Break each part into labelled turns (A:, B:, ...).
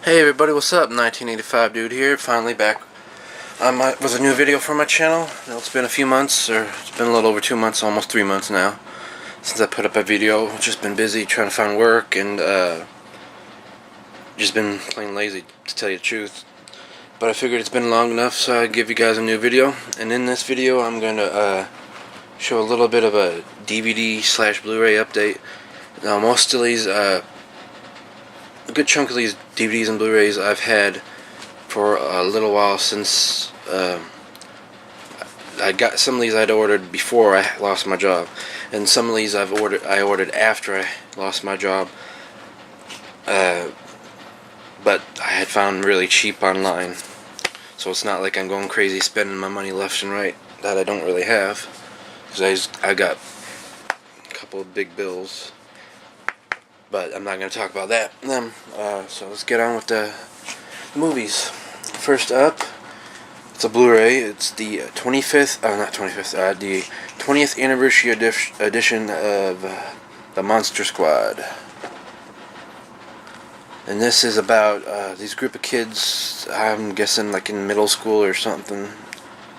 A: Hey everybody, what's up? 1985 dude here, finally back with a new video for my channel. Now, it's been a few months, or it's been a little over 2 months, almost 3 months now, since I put up a video. I've just been busy trying to find work and just been plain lazy, to tell you the truth. But I figured it's been long enough, so I'd give you guys a new video. And in this video, I'm going to show a little bit of a DVD / Blu-ray update. Now, most of these, a good chunk of these DVDs and Blu-rays I've had for a little while since I got some of these I'd ordered before I lost my job, and some of these I ordered after I lost my job, but I had found really cheap online, so it's not like I'm going crazy spending my money left and right that I don't really have, because I got a couple of big bills. But I'm not going to talk about that. So let's get on with the movies. First up, it's a Blu-ray. It's the 20th anniversary edition of the Monster Squad. And this is about these group of kids, I'm guessing like in middle school or something.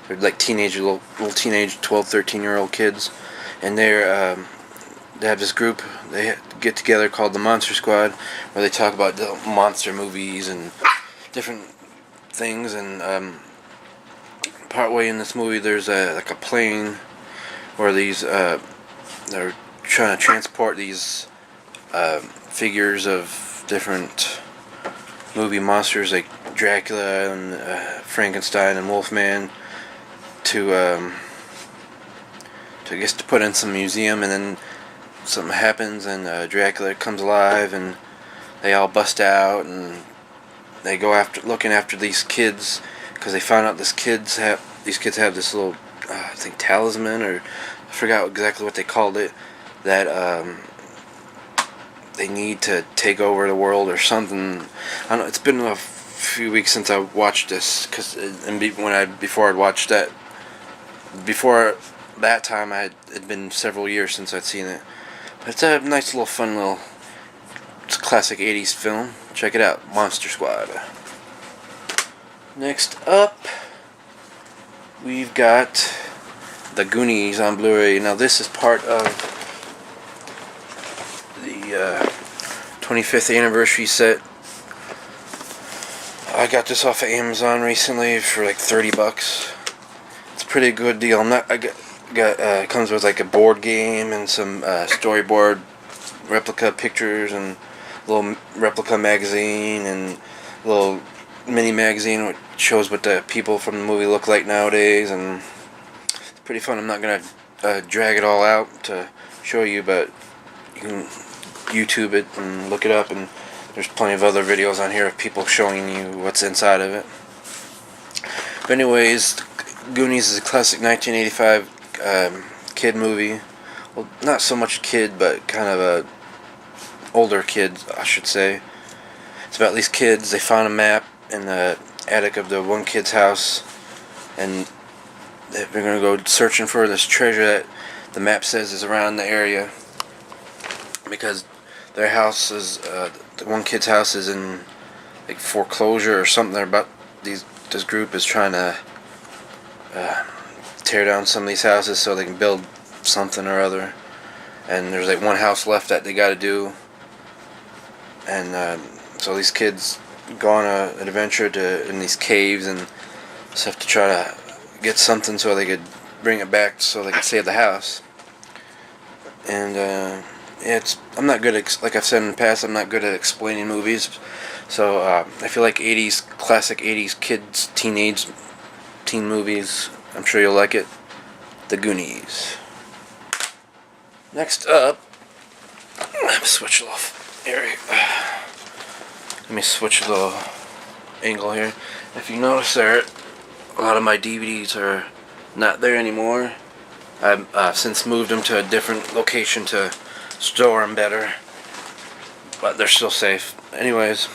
A: They're like little teenage 12, 13-year-old kids. And they have this group, they get together called the Monster Squad, where they talk about the monster movies and different things. And partway in this movie, there's like a plane where they're trying to transport these figures of different movie monsters like Dracula and Frankenstein and Wolfman to I guess to put in some museum. And then something happens and Dracula comes alive and they all bust out and they go looking after these kids, because they found out these kids have this little I think talisman, or I forgot exactly what they called it, that they need to take over the world or something. I don't know, it's been a few weeks since I watched this, before that time it'd been several years since I'd seen it. But it's a nice little fun it's a classic 80s film. Check it out, Monster Squad. Next up, we've got The Goonies on Blu-ray. Now this is part of the 25th anniversary set. I got this off of Amazon recently for like $30. It's a pretty good deal. It comes with like a board game and some storyboard replica pictures and a little replica magazine and a little mini magazine which shows what the people from the movie look like nowadays, and it's pretty fun. I'm not going to drag it all out to show you, but you can YouTube it and look it up, and there's plenty of other videos on here of people showing you what's inside of it. But anyways, Goonies is a classic 1985 kid movie. Well, not so much kid, but kind of a older kid, I should say. It's about these kids. They found a map in the attic of the one kid's house, and they're going to go searching for this treasure that the map says is around the area, because their house is the one kid's house is in like foreclosure or something. This group is trying to tear down some of these houses so they can build something or other, and there's like one house left that they got to do. And so these kids go on an adventure in these caves and stuff to try to get something so they could bring it back so they could save the house. And I'm not good at, like I've said in the past, I'm not good at explaining movies, so I feel like classic 80s kids teen movies, I'm sure you'll like it. The Goonies. Next up, let me switch a little area. Let me switch a little angle here. If you notice there, a lot of my DVDs are not there anymore. I've since moved them to a different location to store them better, but they're still safe. Anyways,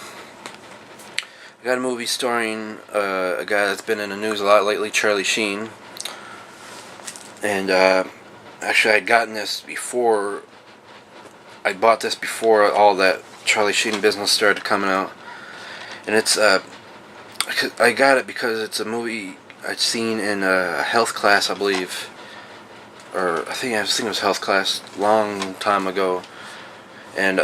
A: I got a movie starring a guy that's been in the news a lot lately, Charlie Sheen. And actually, I'd gotten this before. I bought this before all that Charlie Sheen business started coming out. and it's I got it because it's a movie I'd seen in a health class, I believe, or I was thinking it was health class long time ago, and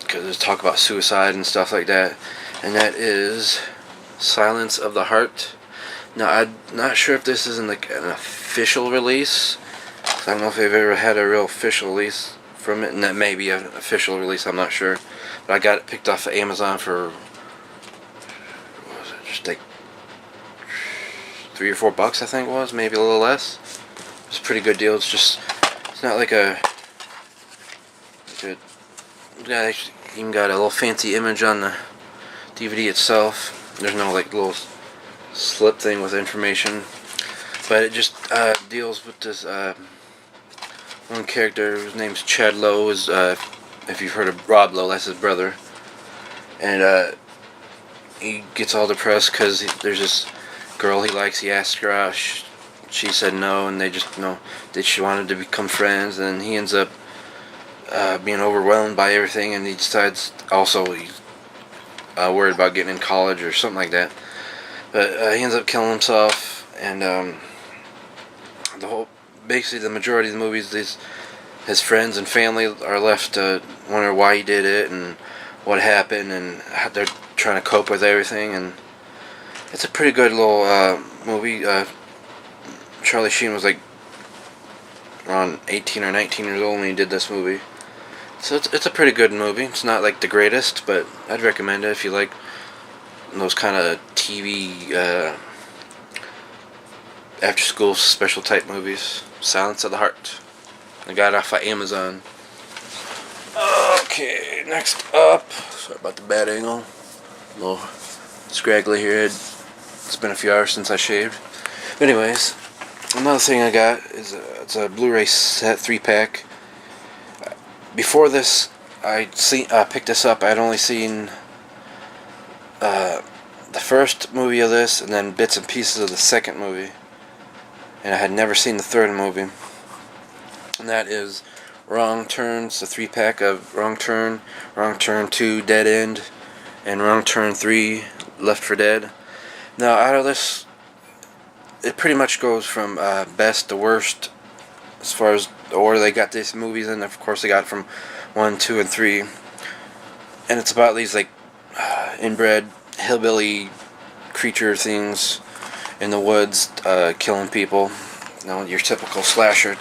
A: because there's talk about suicide and stuff like that, and that is Silence of the Heart. Now I'm not sure if this is like an official release. I don't know if they've ever had a real official release from it, and that may be an official release. I'm not sure, but I got it picked off of Amazon for what was it, just like $3 or $4, I think it was, maybe a little less. It's a pretty good deal. It's not like a even got a little fancy image on the DVD itself. There's no like little slip thing with information, but it just deals with this one character whose name's Chad Lowe. Is if you've heard of Rob Lowe, that's his brother, and he gets all depressed because there's this girl he likes. He asks her out. She said no, and they just that she wanted to become friends, and he ends up being overwhelmed by everything, and he decides also he's worried about getting in college or something like that. But he ends up killing himself, and basically the majority of the movies, his friends and family are left to wonder why he did it and what happened, and how they're trying to cope with everything. And it's a pretty good little movie. Charlie Sheen was like around 18 or 19 years old when he did this movie. So it's a pretty good movie. It's not like the greatest, but I'd recommend it if you like those kind of TV after school special type movies. Silence of the Heart. I got it off of Amazon. Okay, next up. Sorry about the bad angle. A little scraggly here. It's been a few hours since I shaved. But anyways, another thing I got is it's a Blu-ray set 3-pack. Before this, I picked this up. I'd only seen the first movie of this, and then bits and pieces of the second movie, and I had never seen the third movie. And that is Wrong Turns, the 3-pack of Wrong Turn, Wrong Turn 2, Dead End, and Wrong Turn 3, Left for Dead. Now, out of this, it pretty much goes from best to worst as far as the order they got these movies in. Of course, they got it from 1, 2, and 3. And it's about these, like, inbred hillbilly creature things in the woods killing people. Your typical slasher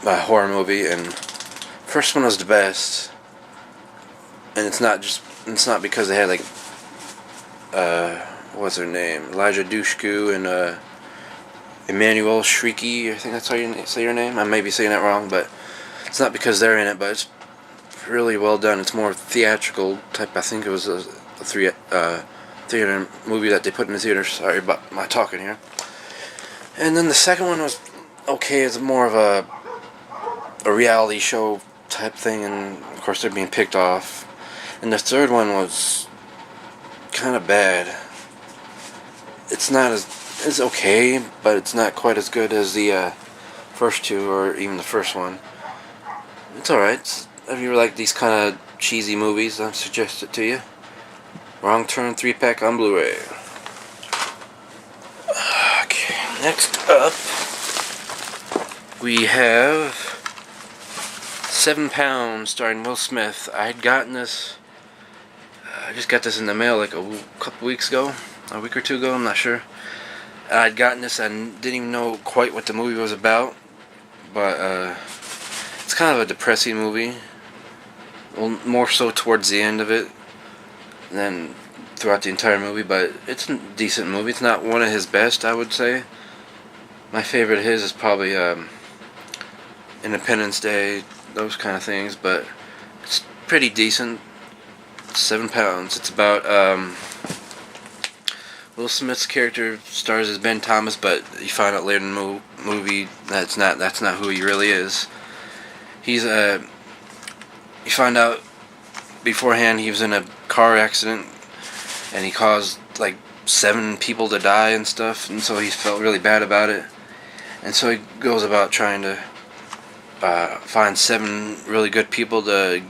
A: horror movie. And first one was the best. And it's not because they had, like, what's her name? Elijah Dushku and Emmanuel Shrieky, I think that's how you say your name. I may be saying that wrong, but it's not because they're in it, but it's really well done. It's more theatrical type. I think it was a theater movie that they put in the theater. Sorry about my talking here. And then the second one was okay. It's more of a reality show type thing, and of course they're being picked off. And the third one was kind of bad. It's okay, but it's not quite as good as the first two, or even the first one. It's alright. If you like these kind of cheesy movies, I suggest it to you. Wrong Turn 3-pack on Blu-ray. Okay, next up, we have 7 Pounds starring Will Smith. I had gotten this, I just got this in the mail like a couple weeks ago, a week or two ago, I'm not sure. I'd gotten this, I didn't even know quite what the movie was about, but it's kind of a depressing movie. Well, more so towards the end of it than throughout the entire movie, but it's a decent movie. It's not one of his best, I would say. My favorite of his is probably Independence Day, those kind of things, but it's pretty decent. 7 Pounds. It's about Will Smith's character stars as Ben Thomas, but you find out later in the movie that's not who he really is. He's you find out beforehand he was in a car accident and he caused like 7 people to die and stuff, and so he felt really bad about it. And so he goes about trying to find 7 really good people to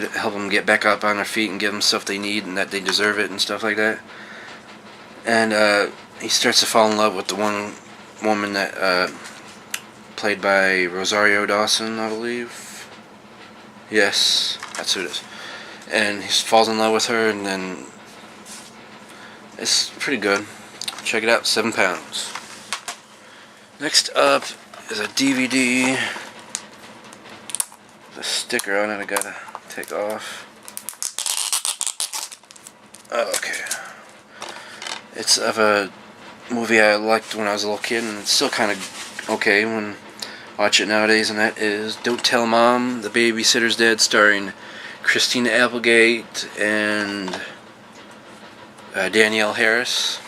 A: help them get back up on their feet and give them stuff they need and that they deserve it and stuff like that. And he starts to fall in love with the one woman that played by Rosario Dawson, I believe. Yes, that's who it is. And he falls in love with her, and then it's pretty good. Check it out, £7. Next up is a DVD. There's a sticker on it I gotta take off. Oh, okay. It's of a movie I liked when I was a little kid, and it's still kind of okay when I watch it nowadays, and that is Don't Tell Mom, The Babysitter's Dead, starring Christina Applegate and Danielle Harris.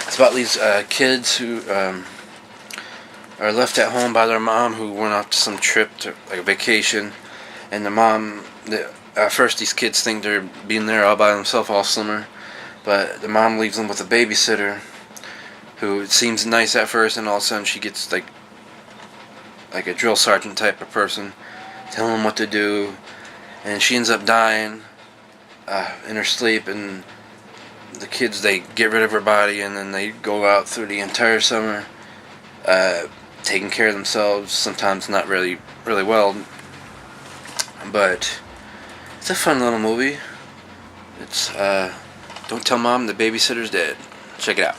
A: It's about these kids who are left at home by their mom, who went off to some trip, to like a vacation, and the mom, at first these kids think they're being there all by themselves, all summer, but the mom leaves them with a babysitter who seems nice at first, and all of a sudden she gets like a drill sergeant type of person, telling them what to do, and she ends up dying in her sleep, and the kids, they get rid of her body, and then they go out through the entire summer taking care of themselves, sometimes not really well, but it's a fun little movie. It's Don't Tell Mom, The Babysitter's Dead. Check it out.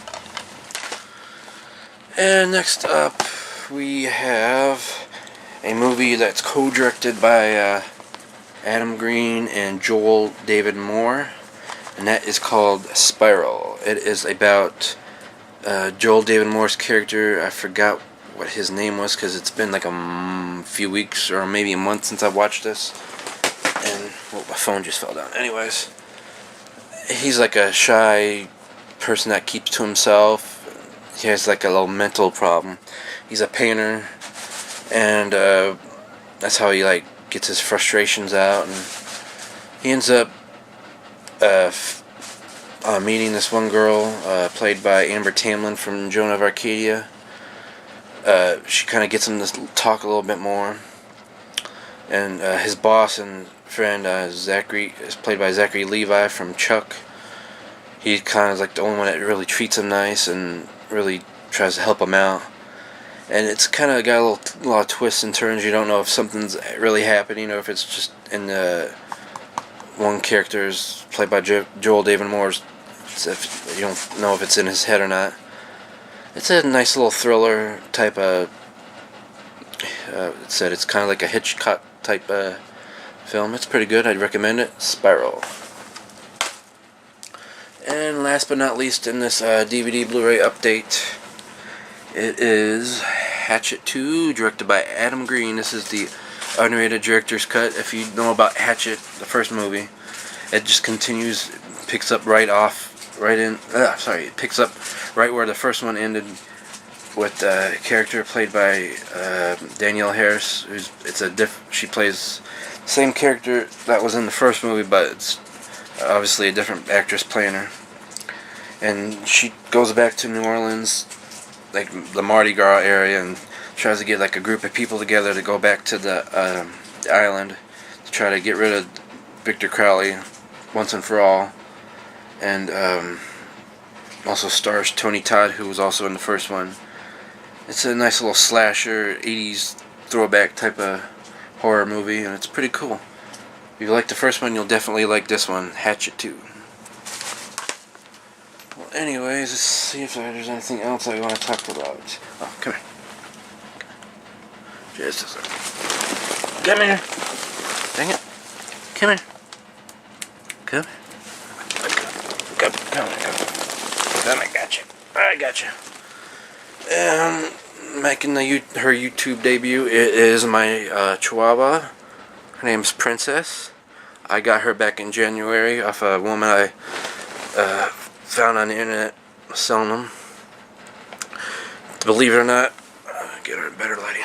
A: And next up we have a movie that's co-directed by Adam Green and Joel David Moore, and that is called Spiral. It is about Joel David Moore's character. I forgot what his name was because it's been like a few weeks or maybe a month since I've watched this, and my phone just fell down. Anyways, he's like a shy person that keeps to himself. He has like a little mental problem. He's a painter, and that's how he like gets his frustrations out, and he ends up meeting this one girl played by Amber Tamlyn from Joan of Arcadia. She kind of gets him to talk a little bit more, and his boss and friend Zachary is played by Zachary Levi from Chuck. He's kind of like the only one that really treats him nice and really tries to help him out. And it's kind of got a lot of twists and turns. You don't know if something's really happening or if it's just in the one character's played by Joel David Moore's. You don't know if it's in his head or not. It's a nice little thriller type of. It's kind of like a Hitchcock type film. It's pretty good. I'd recommend it. Spiral. And last but not least in this DVD Blu-ray update, it is Hatchet 2, directed by Adam Green. This is the unrated director's cut. If you know about Hatchet, the first movie, it just continues, picks up it picks up right where the first one ended, with a character played by Danielle Harris. She plays the same character that was in the first movie, but it's obviously a different actress playing her. And she goes back to New Orleans, like the Mardi Gras area, and tries to get like a group of people together to go back to the island to try to get rid of Victor Crowley once and for all. And also stars Tony Todd, who was also in the first one. It's a nice little slasher, 80s throwback type of horror movie, and it's pretty cool. If you like the first one, you'll definitely like this one, Hatchet 2. Well, anyways, let's see if there's anything else I want to talk about. Oh, come here. Just a second. Come here. Dang it. Come here. Come here. Come. I got you. Making her YouTube debut, it is my Chihuahua. Her name's Princess. I got her back in January off a woman I found on the internet selling them. Believe it or not, get her better lighting.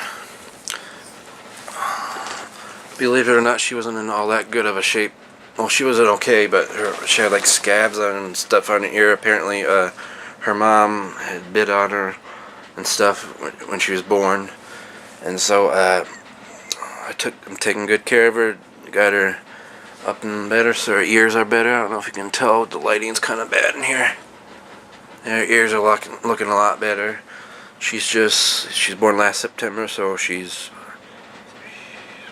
A: Believe it or not, she wasn't in all that good of a shape. Well, she wasn't okay, but she had like scabs on and stuff on her ear. Apparently, her mom had bit on her and stuff when she was born, and so I'm taking good care of her, got her up and better, so her ears are better. I don't know if you can tell, the lighting's kind of bad in here. And her ears are looking a lot better. She's born last September, so she's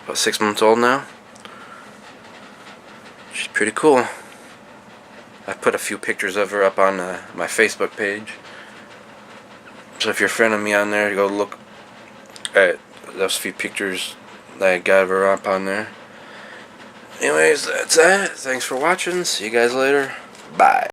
A: about 6 months old now. She's pretty cool. I put a few pictures of her up on my Facebook page. So if you're a friend of me on there, go look at those few pictures that I got of her up on there. Anyways, that's that. Thanks for watching. See you guys later. Bye.